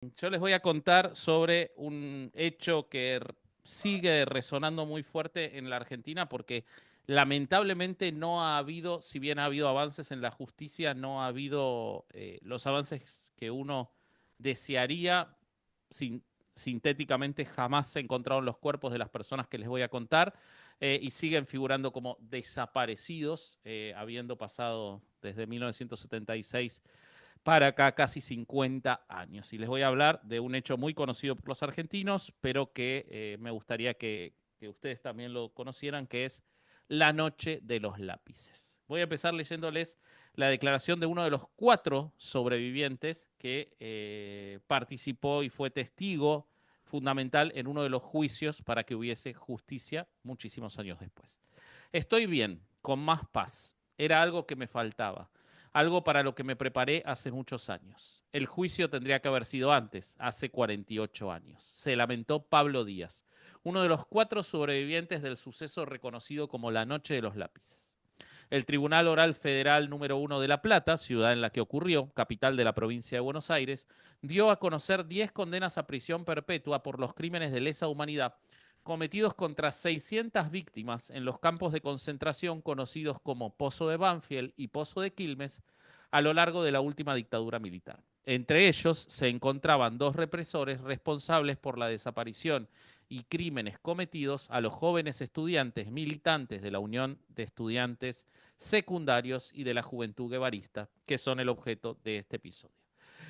Yo les voy a contar sobre un hecho que sigue resonando muy fuerte en la Argentina porque lamentablemente no ha habido, si bien ha habido avances en la justicia, no ha habido los avances que uno desearía. Sin- Sintéticamente, jamás se encontraron los cuerpos de las personas que les voy a contar y siguen figurando como desaparecidos, habiendo pasado desde 1976 para acá casi 50 años. Y les voy a hablar de un hecho muy conocido por los argentinos, pero que me gustaría que ustedes también lo conocieran, que es la Noche de los Lápices. Voy a empezar leyéndoles la declaración de uno de los 4 sobrevivientes que participó y fue testigo fundamental en uno de los juicios para que hubiese justicia muchísimos años después. Estoy bien, con más paz. Era algo que me faltaba, algo para lo que me preparé hace muchos años. El juicio tendría que haber sido antes, hace 48 años. Se lamentó Pablo Díaz, uno de los 4 sobrevivientes del suceso reconocido como la Noche de los Lápices. El Tribunal Oral Federal número 1 de La Plata, ciudad en la que ocurrió, capital de la provincia de Buenos Aires, dio a conocer 10 condenas a prisión perpetua por los crímenes de lesa humanidad cometidos contra 600 víctimas en los campos de concentración conocidos como Pozo de Banfield y Pozo de Quilmes a lo largo de la última dictadura militar. Entre ellos se encontraban 2 represores responsables por la desaparición y crímenes cometidos a los jóvenes estudiantes militantes de la Unión de Estudiantes Secundarios y de la Juventud Guevarista, que son el objeto de este episodio.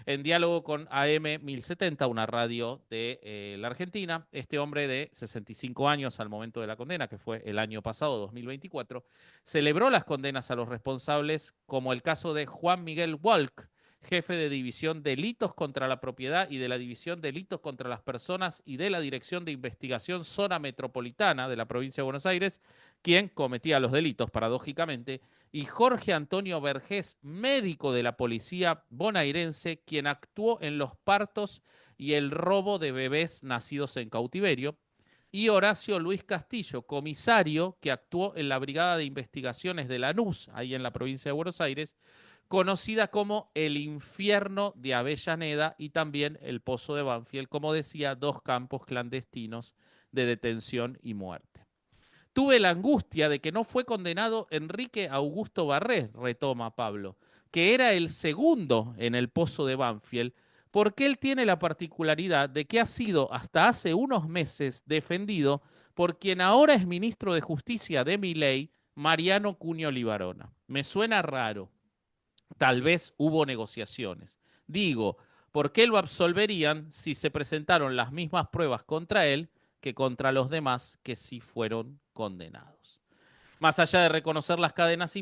En diálogo con AM 1070, una radio de la Argentina, este hombre de 65 años al momento de la condena, que fue el año pasado, 2024, celebró las condenas a los responsables, como el caso de Juan Miguel Walk, jefe de División Delitos contra la Propiedad y de la División Delitos contra las Personas y de la Dirección de Investigación Zona Metropolitana de la provincia de Buenos Aires, quien cometía los delitos, paradójicamente, y Jorge Antonio Vergés, médico de la policía bonaerense, quien actuó en los partos y el robo de bebés nacidos en cautiverio, y Horacio Luis Castillo, comisario que actuó en la Brigada de Investigaciones de Lanús, ahí en la provincia de Buenos Aires, conocida como el infierno de Avellaneda y también el Pozo de Banfield, como decía, 2 campos clandestinos de detención y muerte. Tuve la angustia de que no fue condenado Enrique Augusto Barré, retoma Pablo, que era el segundo en el Pozo de Banfield, porque él tiene la particularidad de que ha sido hasta hace unos meses defendido por quien ahora es ministro de Justicia de Milei, Mariano Cuño Libarona. Me suena raro. Tal vez hubo negociaciones. Digo, ¿por qué lo absolverían si se presentaron las mismas pruebas contra él que contra los demás que sí fueron condenados? Más allá de reconocer las cadenas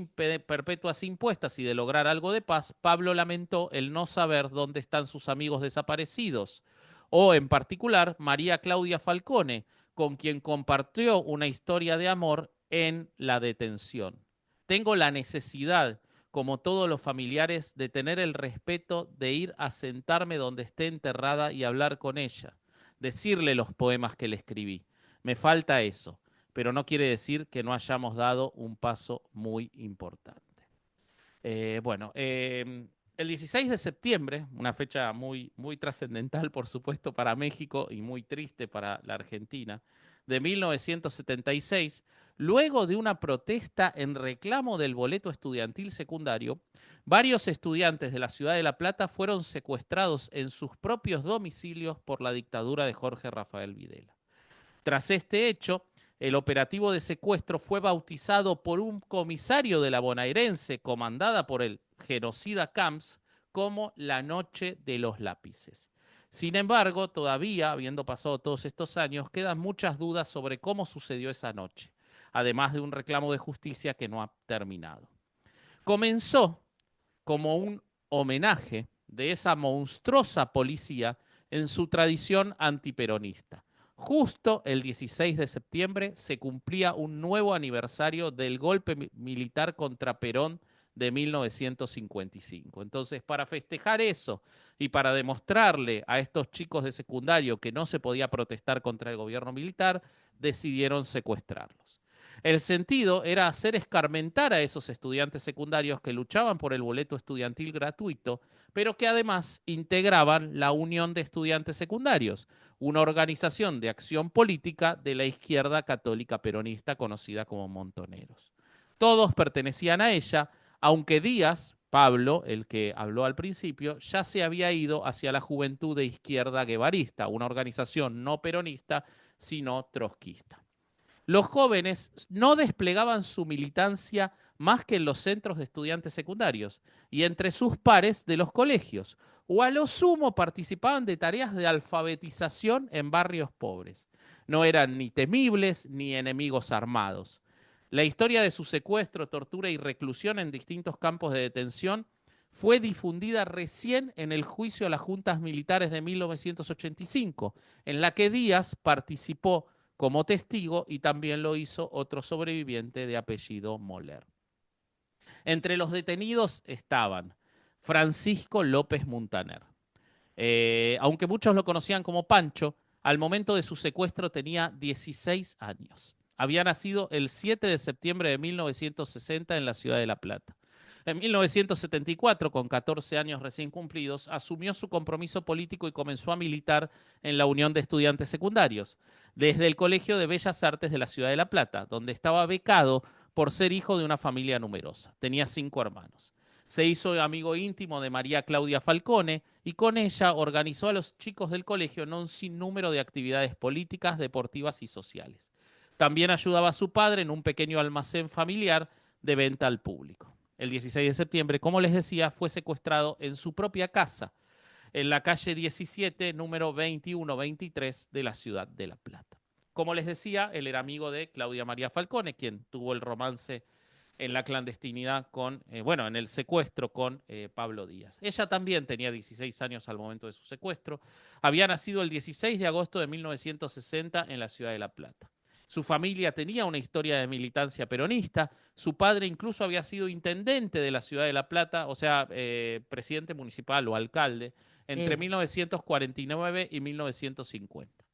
perpetuas impuestas y de lograr algo de paz, Pablo lamentó el no saber dónde están sus amigos desaparecidos, o en particular María Claudia Falcone, con quien compartió una historia de amor en la detención. Tengo la necesidad, como todos los familiares, de tener el respeto de ir a sentarme donde esté enterrada y hablar con ella, decirle los poemas que le escribí. Me falta eso, pero no quiere decir que no hayamos dado un paso muy importante. Bueno, el 16 de septiembre, una fecha muy, muy trascendental, por supuesto, para México y muy triste para la Argentina, de 1976, luego de una protesta en reclamo del boleto estudiantil secundario, varios estudiantes de la ciudad de La Plata fueron secuestrados en sus propios domicilios por la dictadura de Jorge Rafael Videla. Tras este hecho, el operativo de secuestro fue bautizado por un comisario de la bonaerense, comandada por el genocida Camps, como la Noche de los Lápices. Sin embargo, todavía, habiendo pasado todos estos años, quedan muchas dudas sobre cómo sucedió esa noche, además de un reclamo de justicia que no ha terminado. Comenzó como un homenaje de esa monstruosa policía en su tradición antiperonista. Justo el 16 de septiembre se cumplía un nuevo aniversario del golpe militar contra Perón de 1955. Entonces, para festejar eso y para demostrarle a estos chicos de secundario que no se podía protestar contra el gobierno militar, decidieron secuestrarlos. El sentido era hacer escarmentar a esos estudiantes secundarios que luchaban por el boleto estudiantil gratuito, pero que además integraban la Unión de Estudiantes Secundarios, una organización de acción política de la izquierda católica peronista conocida como Montoneros. Todos pertenecían a ella, aunque Díaz, Pablo, el que habló al principio, ya se había ido hacia la Juventud de Izquierda Guevarista, una organización no peronista, sino trotskista. Los jóvenes no desplegaban su militancia más que en los centros de estudiantes secundarios y entre sus pares de los colegios, o a lo sumo participaban de tareas de alfabetización en barrios pobres. No eran ni temibles ni enemigos armados. La historia de su secuestro, tortura y reclusión en distintos campos de detención fue difundida recién en el juicio a las juntas militares de 1985, en la que Díaz participó como testigo y también lo hizo otro sobreviviente de apellido Moller. Entre los detenidos estaban Francisco López Muntaner. Aunque muchos lo conocían como Pancho, al momento de su secuestro tenía 16 años. Había nacido el 7 de septiembre de 1960 en la ciudad de La Plata. En 1974, con 14 años recién cumplidos, asumió su compromiso político y comenzó a militar en la Unión de Estudiantes Secundarios, desde el Colegio de Bellas Artes de la ciudad de La Plata, donde estaba becado por ser hijo de una familia numerosa. Tenía 5 hermanos. Se hizo amigo íntimo de María Claudia Falcone y con ella organizó a los chicos del colegio en un sinnúmero de actividades políticas, deportivas y sociales. También ayudaba a su padre en un pequeño almacén familiar de venta al público. El 16 de septiembre, como les decía, fue secuestrado en su propia casa, en la calle 17, número 2123 de la ciudad de La Plata. Como les decía, él era amigo de Claudia María Falcone, quien tuvo el romance en la clandestinidad en el secuestro con Pablo Díaz. Ella también tenía 16 años al momento de su secuestro. Había nacido el 16 de agosto de 1960 en la ciudad de La Plata. Su familia tenía una historia de militancia peronista. Su padre incluso había sido intendente de la ciudad de La Plata, o sea, presidente municipal o alcalde, entre 1949 y 1950.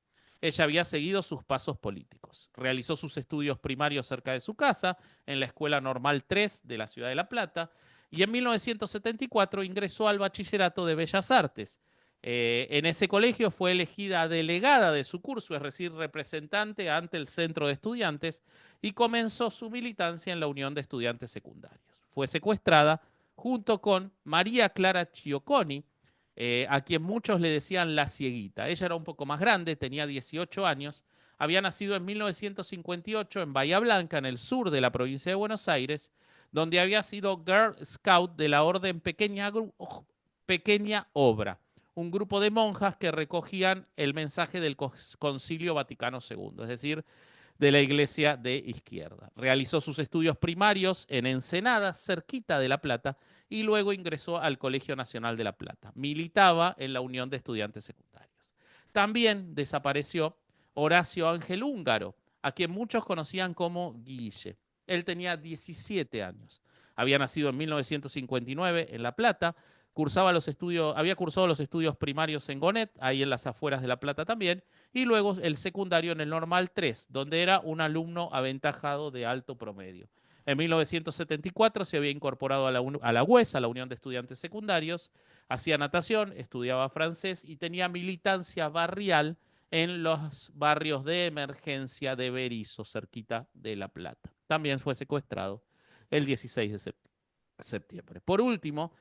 Ella había seguido sus pasos políticos. Realizó sus estudios primarios cerca de su casa, en la Escuela Normal 3 de la ciudad de La Plata, y en 1974 ingresó al Bachillerato de Bellas Artes. En ese colegio fue elegida delegada de su curso, es decir, representante ante el centro de estudiantes, y comenzó su militancia en la Unión de Estudiantes Secundarios. Fue secuestrada junto con María Clara Chioconi, a quien muchos le decían la cieguita. Ella era un poco más grande, tenía 18 años, había nacido en 1958 en Bahía Blanca, en el sur de la provincia de Buenos Aires, donde había sido Girl Scout de la Orden Pequeña Obra, un grupo de monjas que recogían el mensaje del Concilio Vaticano II, es decir, de la Iglesia de Izquierda. Realizó sus estudios primarios en Ensenada, cerquita de La Plata, y luego ingresó al Colegio Nacional de La Plata. Militaba en la Unión de Estudiantes Secundarios. También desapareció Horacio Ángel Húngaro, a quien muchos conocían como Guille. Él tenía 17 años. Había nacido en 1959 en La Plata, había cursado los estudios primarios en Gonet, ahí en las afueras de La Plata también, y luego el secundario en el Normal 3, donde era un alumno aventajado de alto promedio. En 1974 se había incorporado a la UES, a la Unión de Estudiantes Secundarios, hacía natación, estudiaba francés y tenía militancia barrial en los barrios de emergencia de Berizo, cerquita de La Plata. También fue secuestrado el 16 de septiembre. Por último,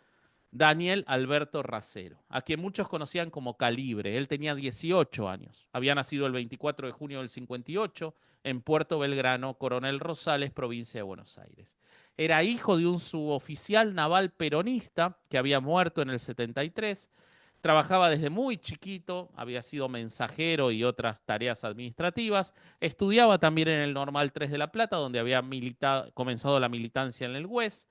Daniel Alberto Racero, a quien muchos conocían como Calibre. Él tenía 18 años. Había nacido el 24 de junio del 58 en Puerto Belgrano, Coronel Rosales, provincia de Buenos Aires. Era hijo de un suboficial naval peronista que había muerto en el 73. Trabajaba desde muy chiquito, había sido mensajero y otras tareas administrativas. Estudiaba también en el Normal 3 de La Plata, donde había comenzado la militancia en el UES.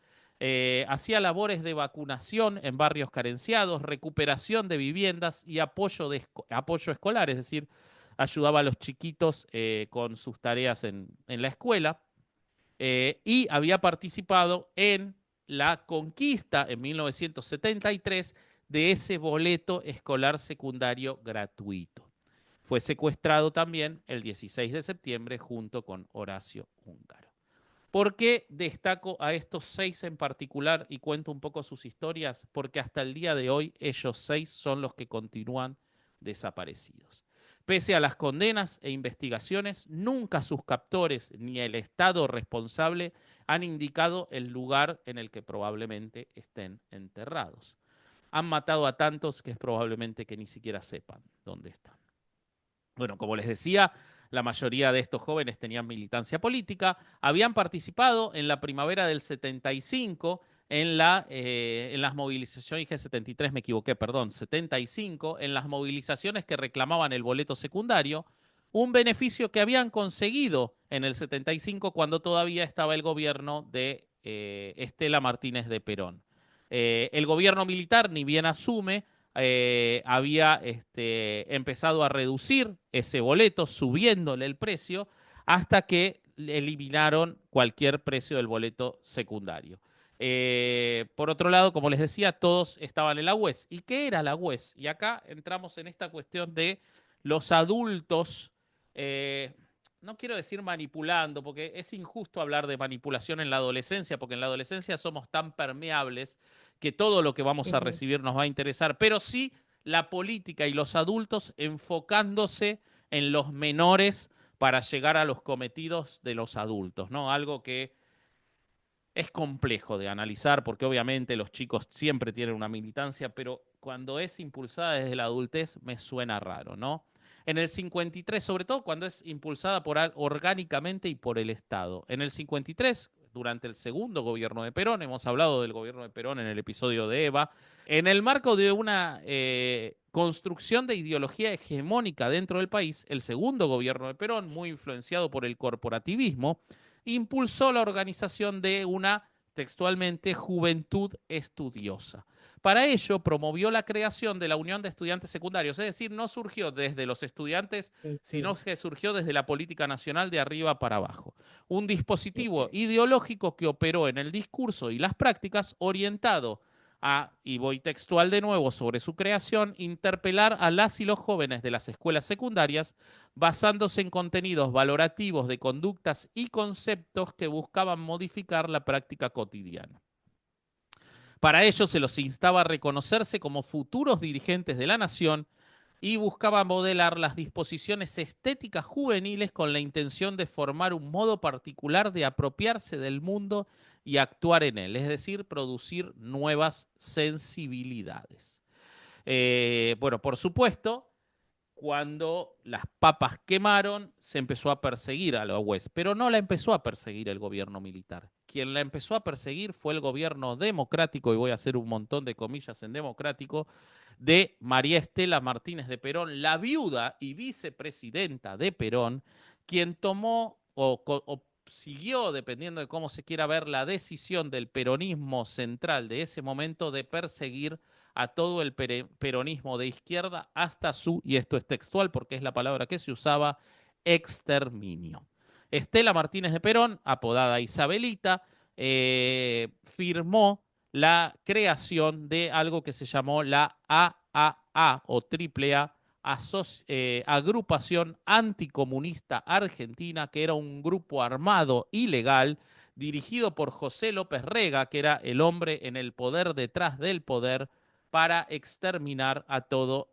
Hacía labores de vacunación en barrios carenciados, recuperación de viviendas y apoyo escolar, es decir, ayudaba a los chiquitos con sus tareas en la escuela. Y había participado en la conquista en 1973 de ese boleto escolar secundario gratuito. fue secuestrado también el 16 de septiembre junto con Horacio Húngaro. ¿Por qué destaco a estos 6 en particular y cuento un poco sus historias? Porque hasta el día de hoy ellos 6 son los que continúan desaparecidos. Pese a las condenas e investigaciones, nunca sus captores ni el Estado responsable han indicado el lugar en el que probablemente estén enterrados. Han matado a tantos que es probablemente que ni siquiera sepan dónde están. Bueno, como les decía, la mayoría de estos jóvenes tenían militancia política, habían participado en la primavera del 75 en las movilizaciones, dije 73, me equivoqué, perdón, 75, en las movilizaciones que reclamaban el boleto secundario, un beneficio que habían conseguido en el 75 cuando todavía estaba el gobierno de Estela Martínez de Perón. El gobierno militar, ni bien asume, había empezado a reducir ese boleto, subiéndole el precio, hasta que eliminaron cualquier precio del boleto secundario. Por otro lado, como les decía, todos estaban en la UES. ¿Y qué era la UES? Y acá entramos en esta cuestión de los adultos, no quiero decir manipulando, porque es injusto hablar de manipulación en la adolescencia, porque en la adolescencia somos tan permeables que todo lo que vamos a recibir nos va a interesar, pero sí la política y los adultos enfocándose en los menores para llegar a los cometidos de los adultos, ¿no? Algo que es complejo de analizar porque obviamente los chicos siempre tienen una militancia, pero cuando es impulsada desde la adultez me suena raro, ¿no? En el 53, sobre todo cuando es impulsada orgánicamente y por el Estado. En el 53, durante el segundo gobierno de Perón, hemos hablado del gobierno de Perón en el episodio de Eva, en el marco de una construcción de ideología hegemónica dentro del país, el segundo gobierno de Perón, muy influenciado por el corporativismo, impulsó la organización de una, textualmente, juventud estudiosa. Para ello, promovió la creación de la Unión de Estudiantes Secundarios, es decir, no surgió desde los estudiantes, sino que surgió desde la política nacional de arriba para abajo. Un dispositivo ideológico que operó en el discurso y las prácticas orientado a, y voy textual de nuevo sobre su creación, interpelar a las y los jóvenes de las escuelas secundarias basándose en contenidos valorativos de conductas y conceptos que buscaban modificar la práctica cotidiana. Para ello se los instaba a reconocerse como futuros dirigentes de la nación y buscaba modelar las disposiciones estéticas juveniles con la intención de formar un modo particular de apropiarse del mundo y actuar en él, es decir, producir nuevas sensibilidades. Bueno, por supuesto, cuando las papas quemaron, se empezó a perseguir a la UES, pero no la empezó a perseguir el gobierno militar. Quien la empezó a perseguir fue el gobierno democrático, y voy a hacer un montón de comillas en democrático, de María Estela Martínez de Perón, la viuda y vicepresidenta de Perón, quien tomó o siguió, dependiendo de cómo se quiera ver, la decisión del peronismo central de ese momento de perseguir a todo el peronismo de izquierda hasta su, y esto es textual porque es la palabra que se usaba, exterminio. Estela Martínez de Perón, apodada Isabelita, firmó la creación de algo que se llamó la AAA o AAA, Agrupación Anticomunista Argentina, que era un grupo armado ilegal dirigido por José López Rega, que era el hombre en el poder detrás del poder, para exterminar a todo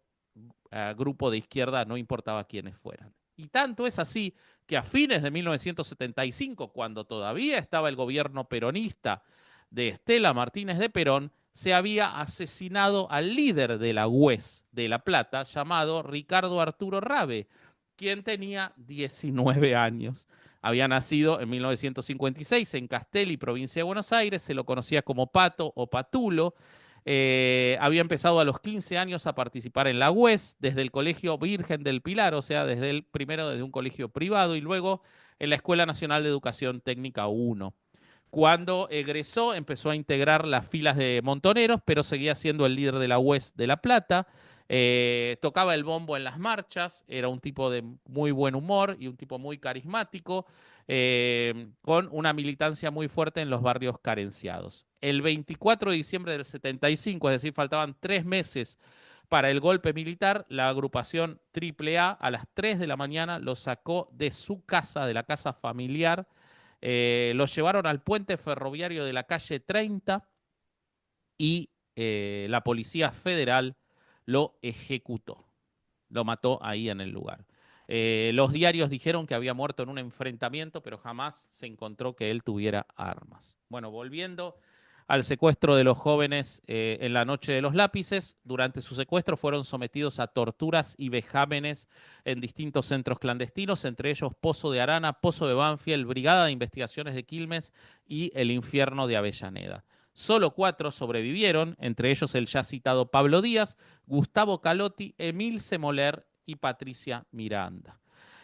grupo de izquierda, no importaba quiénes fueran. Y tanto es así que a fines de 1975, cuando todavía estaba el gobierno peronista de Estela Martínez de Perón, se había asesinado al líder de la UES de La Plata, llamado Ricardo Arturo Rabe, quien tenía 19 años. Había nacido en 1956 en Castelli, provincia de Buenos Aires, se lo conocía como Pato o Patulo. Había empezado a los 15 años a participar en la UES, desde el Colegio Virgen del Pilar, o sea, desde un colegio privado y luego en la Escuela Nacional de Educación Técnica 1. Cuando egresó, empezó a integrar las filas de montoneros, pero seguía siendo el líder de la UES de La Plata. Tocaba el bombo en las marchas, era un tipo de muy buen humor y un tipo muy carismático, con una militancia muy fuerte en los barrios carenciados. El 24 de diciembre del 75, es decir, faltaban 3 meses Para el golpe militar, la agrupación AAA a las 3 de la mañana lo sacó de su casa, de la casa familiar, lo llevaron al puente ferroviario de la calle 30 y la Policía Federal lo ejecutó, lo mató ahí en el lugar. Los diarios dijeron que había muerto en un enfrentamiento, pero jamás se encontró que él tuviera armas. Bueno, volviendo al secuestro de los jóvenes en la noche de los lápices, durante su secuestro fueron sometidos a torturas y vejámenes en distintos centros clandestinos, entre ellos Pozo de Arana, Pozo de Banfield, Brigada de Investigaciones de Quilmes y el Infierno de Avellaneda. Solo 4 sobrevivieron, entre ellos el ya citado Pablo Díaz, Gustavo Calotti, Emil Semoler y Patricia Miranda.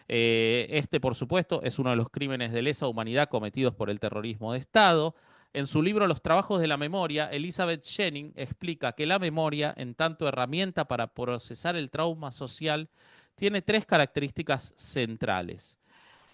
Este, por supuesto, es uno de los crímenes de lesa humanidad cometidos por el terrorismo de Estado. En su libro Los trabajos de la memoria, Elizabeth Jennings explica que la memoria, en tanto herramienta para procesar el trauma social, tiene 3 características centrales.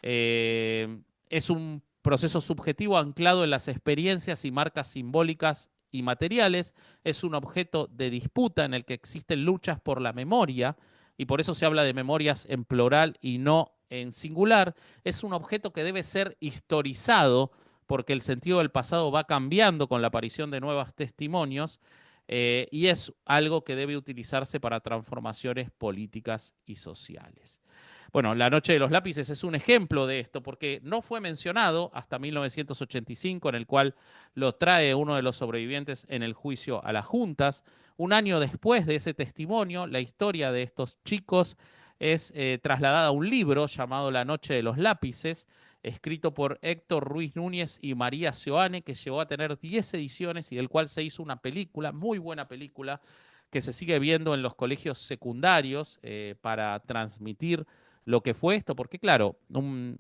Es un proceso subjetivo anclado en las experiencias y marcas simbólicas y materiales. Es un objeto de disputa en el que existen luchas por la memoria, y por eso se habla de memorias en plural y no en singular. Es un objeto que debe ser historizado porque el sentido del pasado va cambiando con la aparición de nuevos testimonios, y es algo que debe utilizarse para transformaciones políticas y sociales. Bueno, La Noche de los Lápices es un ejemplo de esto, porque no fue mencionado hasta 1985, en el cual lo trae uno de los sobrevivientes en el juicio a las juntas. Un año después de ese testimonio, la historia de estos chicos es trasladada a un libro llamado La Noche de los Lápices, escrito por Héctor Ruiz Núñez y María Seoane, que llegó a tener 10 ediciones y del cual se hizo una película, muy buena película, que se sigue viendo en los colegios secundarios para transmitir lo que fue esto, porque claro,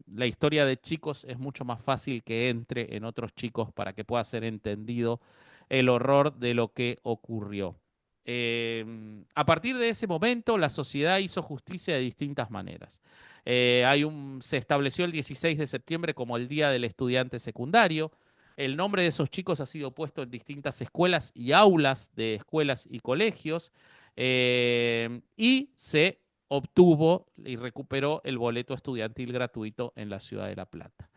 la historia de chicos es mucho más fácil que entre en otros chicos para que pueda ser entendido el horror de lo que ocurrió. A partir de ese momento, la sociedad hizo justicia de distintas maneras. Se estableció el 16 de septiembre como el Día del Estudiante Secundario. El nombre de esos chicos ha sido puesto en distintas escuelas y aulas de escuelas y colegios, y se obtuvo y recuperó el boleto estudiantil gratuito en la ciudad de La Plata.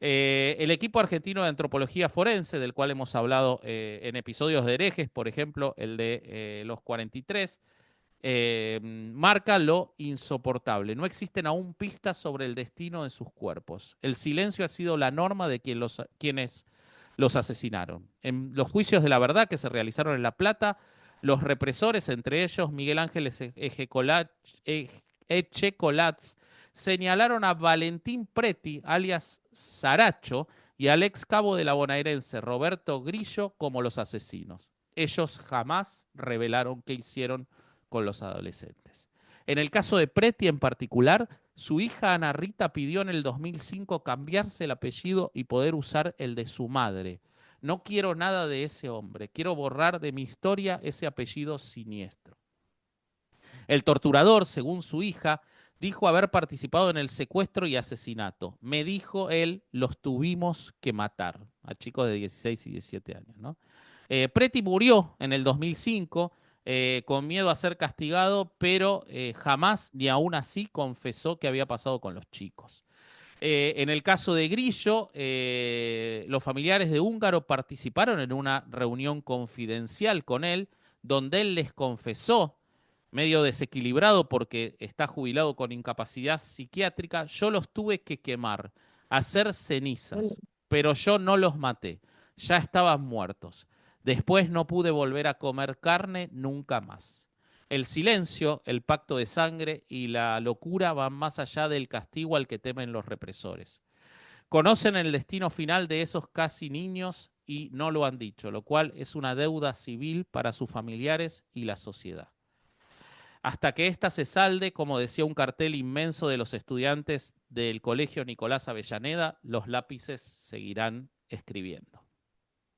El equipo argentino de antropología forense, del cual hemos hablado en episodios de herejes, por ejemplo, el de los 43, marca lo insoportable. No existen aún pistas sobre el destino de sus cuerpos. El silencio ha sido la norma de quienes los asesinaron. En los juicios de la verdad que se realizaron en La Plata, los represores, entre ellos Miguel Ángel Echecolatz, señalaron a Valentín Preti, alias Saracho, y al ex cabo de la bonaerense Roberto Grillo como los asesinos. Ellos jamás revelaron qué hicieron con los adolescentes. En el caso de Preti en particular, su hija Ana Rita pidió en el 2005 cambiarse el apellido y poder usar el de su madre. No quiero nada de ese hombre, quiero borrar de mi historia ese apellido siniestro. El torturador, según su hija, dijo haber participado en el secuestro y asesinato. Me dijo él, los tuvimos que matar, a chicos de 16 y 17 años, ¿no? Preti murió en el 2005 con miedo a ser castigado, pero jamás ni aún así confesó qué había pasado con los chicos. En el caso de Grillo, los familiares de Húngaro participaron en una reunión confidencial con él, donde él les confesó, medio desequilibrado porque está jubilado con incapacidad psiquiátrica: yo los tuve que quemar, hacer cenizas, pero yo no los maté, ya estaban muertos. Después no pude volver a comer carne nunca más. El silencio, el pacto de sangre y la locura van más allá del castigo al que temen los represores. Conocen el destino final de esos casi niños y no lo han dicho, lo cual es una deuda civil para sus familiares y la sociedad. Hasta que ésta se salde, como decía un cartel inmenso de los estudiantes del Colegio Nicolás Avellaneda, los lápices seguirán escribiendo.